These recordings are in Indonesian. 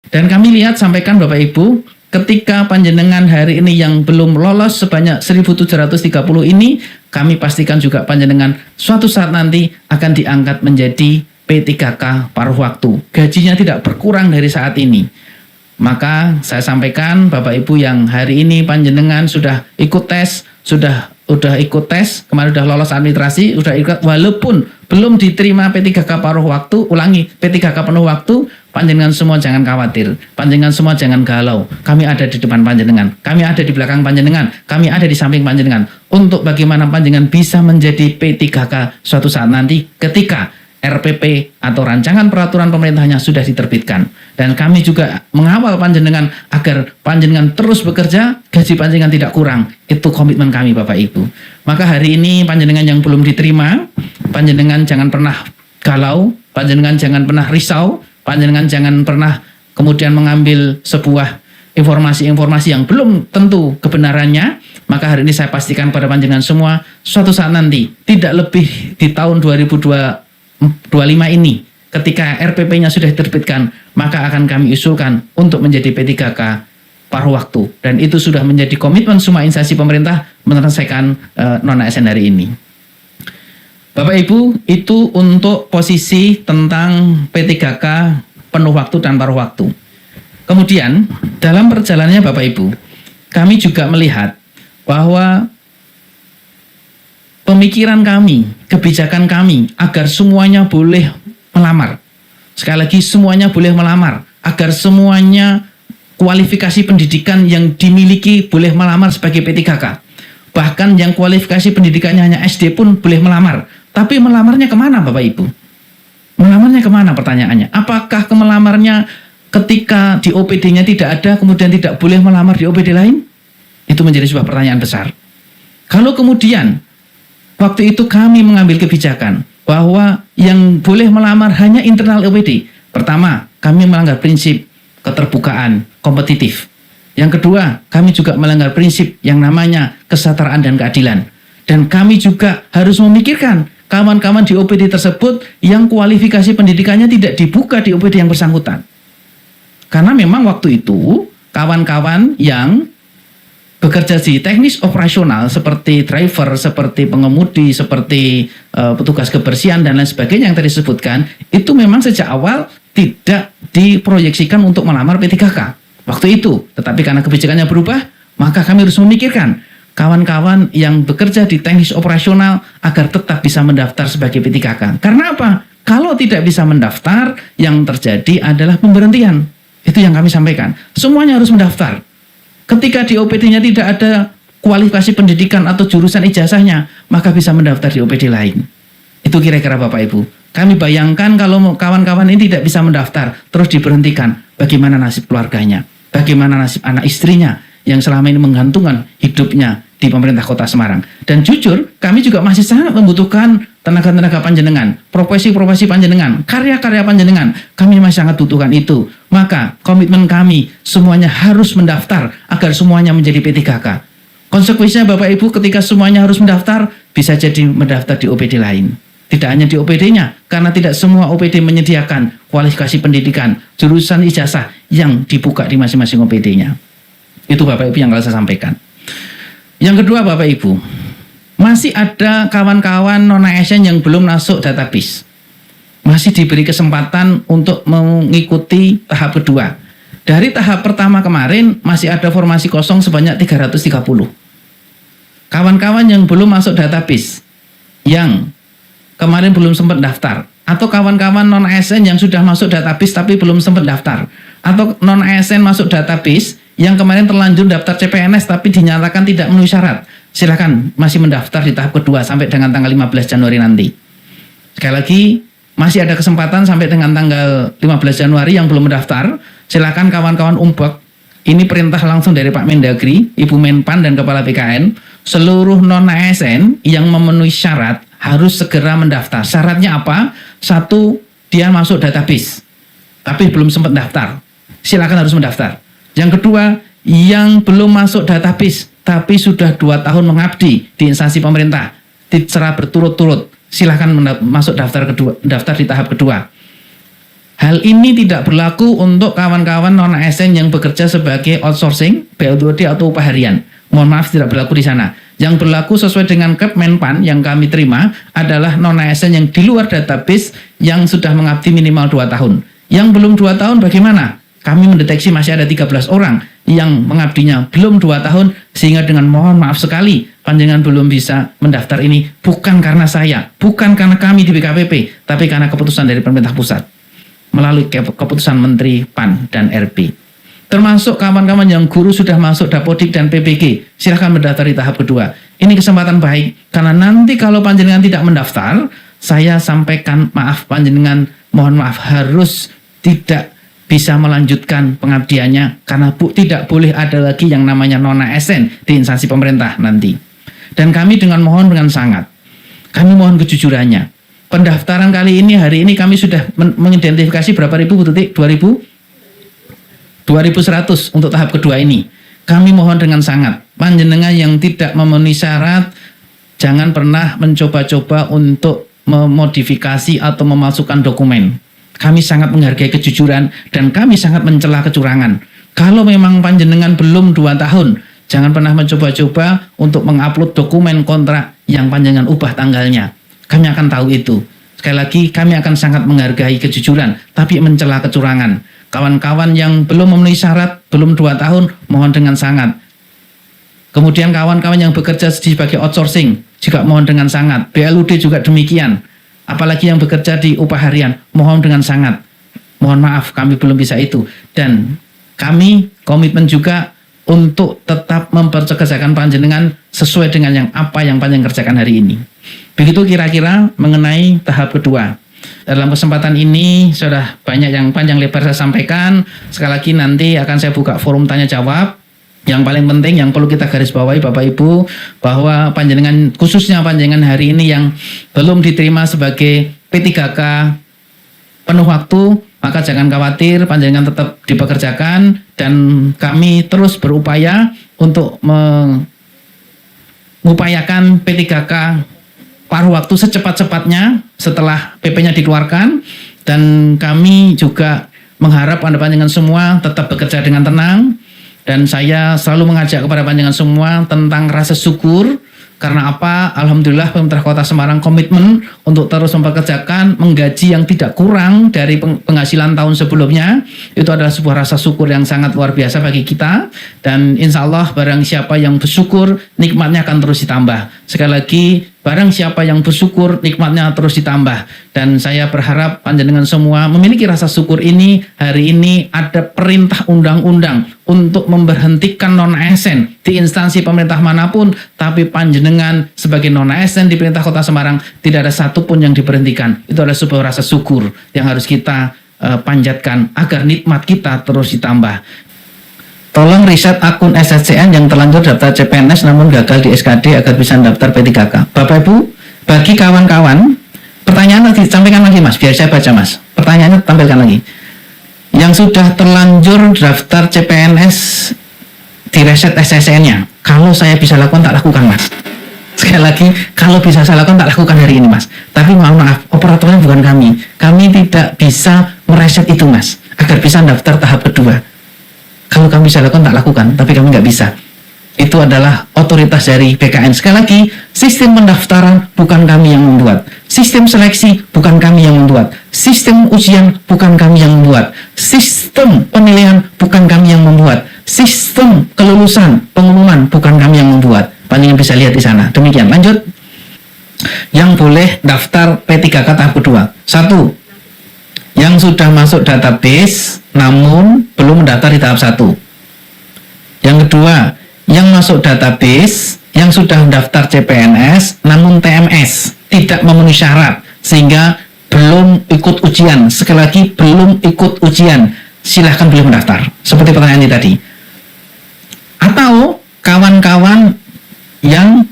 Dan kami lihat, sampaikan Bapak Ibu, ketika panjenengan hari ini yang belum lolos sebanyak 1.730 ini, kami pastikan juga panjenengan suatu saat nanti akan diangkat menjadi P3K paruh waktu. Gajinya tidak berkurang dari saat ini. Maka saya sampaikan Bapak Ibu yang hari ini panjenengan sudah ikut tes, sudah ikut tes, kemarin sudah lolos administrasi, sudah ikut, walaupun belum diterima P3K paruh waktu, ulangi, P3K penuh waktu, panjenengan semua jangan khawatir, panjenengan semua jangan galau. Kami ada di depan panjenengan, kami ada di belakang panjenengan, kami ada di samping panjenengan, untuk bagaimana panjenengan bisa menjadi P3K suatu saat nanti ketika RPP atau rancangan peraturan pemerintahnya sudah diterbitkan. Dan kami juga mengawal panjenengan agar panjenengan terus bekerja, gaji panjenengan tidak kurang. Itu komitmen kami Bapak Ibu. Maka hari ini panjenengan yang belum diterima, panjenengan jangan pernah galau, panjenengan jangan pernah risau, panjenengan jangan pernah kemudian mengambil sebuah informasi-informasi yang belum tentu kebenarannya. Maka hari ini saya pastikan pada panjenengan semua, suatu saat nanti, tidak lebih di tahun 2025 ini, ketika RPP-nya sudah diterbitkan, maka akan kami usulkan untuk menjadi P3K paruh waktu. Dan itu sudah menjadi komitmen semua instansi pemerintah menyelesaikan non-ASN hari ini. Bapak Ibu, itu untuk posisi tentang P3K penuh waktu dan paruh waktu. Kemudian, dalam perjalanannya Bapak Ibu, kami juga melihat bahwa pemikiran kami, kebijakan kami agar semuanya boleh melamar. Sekali lagi, semuanya boleh melamar, agar semuanya kualifikasi pendidikan yang dimiliki boleh melamar sebagai P3K. Bahkan yang kualifikasi pendidikannya hanya SD pun boleh melamar. Tapi melamarnya kemana Bapak Ibu? Melamarnya kemana pertanyaannya? Apakah melamarnya ketika di OPD-nya tidak ada, kemudian tidak boleh melamar di OPD lain? Itu menjadi sebuah pertanyaan besar. Kalau kemudian waktu itu kami mengambil kebijakan bahwa yang boleh melamar hanya internal OPD. Pertama, kami melanggar prinsip keterbukaan, kompetitif. Yang kedua, kami juga melanggar prinsip yang namanya kesetaraan dan keadilan. Dan kami juga harus memikirkan kawan-kawan di OPD tersebut yang kualifikasi pendidikannya tidak dibuka di OPD yang bersangkutan. Karena memang waktu itu, kawan-kawan yang bekerja di teknis operasional seperti driver, seperti pengemudi, seperti petugas kebersihan dan lain sebagainya yang tadi disebutkan, itu memang sejak awal tidak diproyeksikan untuk melamar P3K waktu itu. Tetapi karena kebijakannya berubah, maka kami harus memikirkan kawan-kawan yang bekerja di teknis operasional agar tetap bisa mendaftar sebagai P3K. Karena apa? Kalau tidak bisa mendaftar, yang terjadi adalah pemberhentian. Itu yang kami sampaikan. Semuanya harus mendaftar. Ketika di OPD-nya tidak ada kualifikasi pendidikan atau jurusan ijazahnya, maka bisa mendaftar di OPD lain. Itu kira-kira Bapak Ibu. Kami bayangkan kalau kawan-kawan ini tidak bisa mendaftar, terus diberhentikan, bagaimana nasib keluarganya? Bagaimana nasib anak istrinya yang selama ini menggantungkan hidupnya di pemerintah Kota Semarang? Dan jujur, kami juga masih sangat membutuhkan tenaga-tenaga panjenengan, profesi-profesi panjenengan, karya-karya panjenengan. Kami masih sangat butuhkan itu. Maka komitmen kami semuanya harus mendaftar agar semuanya menjadi P3K. Konsekuensinya Bapak Ibu, ketika semuanya harus mendaftar, bisa jadi mendaftar di OPD lain. Tidak hanya di OPD-nya, karena tidak semua OPD menyediakan kualifikasi pendidikan, jurusan ijazah yang dibuka di masing-masing OPD-nya. Itu Bapak Ibu yang saya sampaikan. Yang kedua Bapak Ibu, masih ada kawan-kawan non-ASN yang belum masuk database. Masih diberi kesempatan untuk mengikuti tahap kedua. Dari tahap pertama kemarin masih ada formasi kosong sebanyak 330. Kawan-kawan yang belum masuk database, yang kemarin belum sempat daftar, atau kawan-kawan non-ASN yang sudah masuk database tapi belum sempat daftar, atau non-ASN masuk database yang kemarin terlanjur daftar CPNS tapi dinyatakan tidak memenuhi syarat, silakan masih mendaftar di tahap kedua sampai dengan tanggal 15 Januari nanti. Sekali lagi, masih ada kesempatan sampai dengan tanggal 15 Januari yang belum mendaftar, silakan kawan-kawan umbak. Ini perintah langsung dari Pak Mendagri, Ibu Menpan dan Kepala BKN, seluruh non-ASN yang memenuhi syarat harus segera mendaftar. Syaratnya apa? Satu, dia masuk database tapi belum sempat daftar, silakan harus mendaftar. Yang kedua, yang belum masuk database tapi sudah 2 tahun mengabdi di instansi pemerintah secara berturut-turut, silakan masuk daftar di tahap kedua. Hal ini tidak berlaku untuk kawan-kawan non-ASN yang bekerja sebagai outsourcing, BLTOD atau upah harian. Mohon maaf, tidak berlaku di sana. Yang berlaku sesuai dengan Kepmenpan yang kami terima adalah non-ASN yang di luar database yang sudah mengabdi minimal 2 tahun. Yang belum 2 tahun bagaimana? Kami mendeteksi masih ada 13 orang yang mengabdinya belum 2 tahun, sehingga dengan mohon maaf sekali panjenengan belum bisa mendaftar ini, bukan karena saya, bukan karena kami di BKPP, tapi karena keputusan dari pemerintah pusat melalui keputusan Menteri PAN dan RP. Termasuk kawan-kawan yang guru sudah masuk Dapodik dan PPG, silahkan mendaftar di tahap kedua. Ini kesempatan baik, karena nanti kalau panjenengan tidak mendaftar, saya sampaikan maaf panjenengan, mohon maaf, harus tidak bisa melanjutkan pengabdiannya, karena tidak boleh ada lagi yang namanya non-ASN di instansi pemerintah nanti. Dan kami dengan sangat, kami mohon kejujurannya. Pendaftaran kali ini, hari ini kami sudah mengidentifikasi berapa ribu, Bu Tuti? 2.100 untuk tahap kedua ini. Kami mohon dengan sangat, panjenengan yang tidak memenuhi syarat, jangan pernah mencoba-coba untuk memodifikasi atau memasukkan dokumen. Kami sangat menghargai kejujuran dan kami sangat mencela kecurangan. Kalau memang panjenengan belum 2 tahun, jangan pernah mencoba-coba untuk mengupload dokumen kontrak yang panjenengan ubah tanggalnya. Kami akan tahu itu. Sekali lagi, kami akan sangat menghargai kejujuran, tapi mencela kecurangan. Kawan-kawan yang belum memenuhi syarat, belum 2 tahun, mohon dengan sangat. Kemudian kawan-kawan yang bekerja sebagai outsourcing, juga mohon dengan sangat. BLUD juga demikian. Apalagi yang bekerja di upah harian, mohon dengan sangat. Mohon maaf, kami belum bisa itu. Dan kami komitmen juga untuk tetap memperkerjakan panjenengan sesuai dengan apa yang panjenengan kerjakan hari ini. Begitu kira-kira mengenai tahap kedua. Dalam kesempatan ini sudah banyak yang panjang lebar saya sampaikan. Sekali lagi nanti akan saya buka forum tanya jawab. Yang paling penting yang perlu kita garis bawahi Bapak Ibu, bahwa panjenengan, khususnya panjenengan hari ini yang belum diterima sebagai P3K penuh waktu, maka jangan khawatir, panjenengan tetap dipekerjakan dan kami terus berupaya untuk mengupayakan P3K paruh waktu secepat-cepatnya setelah PP-nya dikeluarkan. Dan kami juga mengharap panjenengan semua tetap bekerja dengan tenang. Dan saya selalu mengajak kepada panjenengan semua tentang rasa syukur. Karena apa? Alhamdulillah pemerintah Kota Semarang komitmen untuk terus mempekerjakan, menggaji yang tidak kurang dari penghasilan tahun sebelumnya. Itu adalah sebuah rasa syukur yang sangat luar biasa bagi kita. Dan insya Allah barang siapa yang bersyukur, nikmatnya akan terus ditambah. Sekali lagi, barang siapa yang bersyukur, nikmatnya terus ditambah. Dan saya berharap panjenengan semua memiliki rasa syukur ini. Hari ini ada perintah undang-undang untuk memberhentikan non-ASN di instansi pemerintah manapun, tapi panjenengan sebagai non-ASN di perintah Kota Semarang tidak ada satupun yang diberhentikan. Itu adalah sebuah rasa syukur yang harus kita panjatkan agar nikmat kita terus ditambah. Tolong riset akun SSCN yang terlanjur daftar CPNS namun gagal di SKD agar bisa daftar P3K. Bapak Ibu, bagi kawan-kawan, pertanyaan nanti sampaikan lagi Mas, biar saya baca Mas. Pertanyaannya tampilkan lagi. Yang sudah terlanjur daftar CPNS di reset SSCN-nya, kalau saya bisa lakukan tak lakukan Mas. Sekali lagi, kalau bisa saya lakukan tak lakukan hari ini Mas. Tapi mohon maaf, operatornya bukan kami. Kami tidak bisa mereset itu Mas, agar bisa daftar tahap kedua. Kalau kami bisa lakukan, tak lakukan, tapi kami nggak bisa. Itu adalah otoritas dari BKN. Sekali lagi, sistem pendaftaran bukan kami yang membuat. Sistem seleksi bukan kami yang membuat. Sistem ujian bukan kami yang membuat. Sistem penilaian bukan kami yang membuat. Sistem kelulusan, pengumuman bukan kami yang membuat. Panjenengan bisa lihat di sana. Demikian, lanjut. Yang boleh daftar P3K tahap kedua. 1. Yang sudah masuk database namun belum mendaftar di tahap 1. Yang kedua, yang masuk database yang sudah mendaftar CPNS namun TMS tidak memenuhi syarat sehingga belum ikut ujian. Sekali lagi, belum ikut ujian, silahkan belum mendaftar. Seperti pertanyaan ini tadi. Atau kawan-kawan yang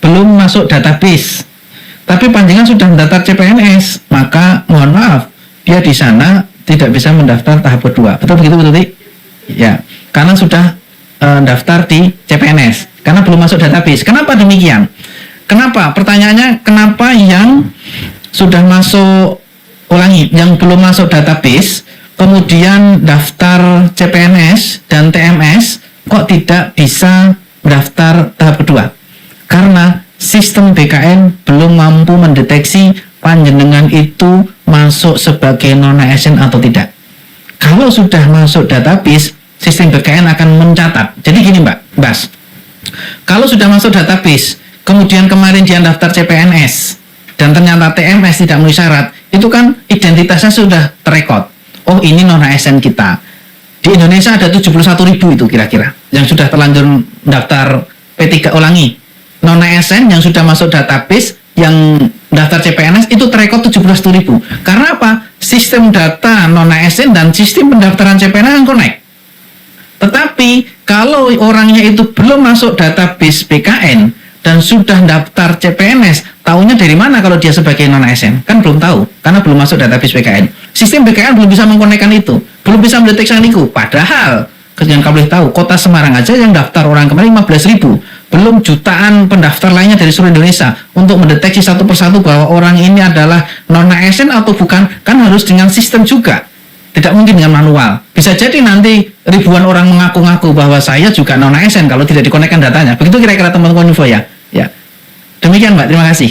belum masuk database tapi panjenengan sudah mendaftar CPNS, maka mohon maaf, dia di sana tidak bisa mendaftar tahap kedua. Betul begitu, betul? Ya, karena sudah daftar di CPNS, karena belum masuk database. Kenapa demikian? Kenapa? Pertanyaannya, kenapa yang sudah masuk ulangi, yang belum masuk database, kemudian daftar CPNS dan TMS, kok tidak bisa daftar tahap kedua? Karena sistem BKN belum mampu mendeteksi panjenengan itu masuk sebagai non-ASN atau tidak. Kalau sudah masuk database, sistem BKN akan mencatat. Jadi gini Mbak Bas, kalau sudah masuk database, kemudian kemarin dia daftar CPNS dan ternyata TMS tidak memenuhi syarat, itu kan identitasnya sudah terekod. Oh, ini non-ASN kita. Di Indonesia ada 71.000 itu kira-kira yang sudah terlanjur daftar P3, ulangi, non-ASN yang sudah masuk database, yang daftar CPNS itu terekod 71.000. Karena apa? Sistem data non-ASN dan sistem pendaftaran CPNS kan connect. Tetapi kalau orangnya itu belum masuk database BKN dan sudah daftar CPNS, tahunya dari mana kalau dia sebagai non-ASN? Kan belum tahu, karena belum masuk database BKN. Sistem BKN belum bisa mengkonekkan itu, belum bisa mendeteksi itu. Padahal, yang kamu boleh tahu, kota Semarang aja yang daftar orang kemarin 15.000, belum jutaan pendaftar lainnya dari seluruh Indonesia. Untuk mendeteksi satu persatu bahwa orang ini adalah non-ASN atau bukan, kan harus dengan sistem juga. Tidak mungkin dengan manual. Bisa jadi nanti ribuan orang mengaku-ngaku bahwa saya juga non-ASN kalau tidak dikonekkan datanya. Begitu kira-kira teman-teman info ya. Ya. Demikian Mbak, terima kasih.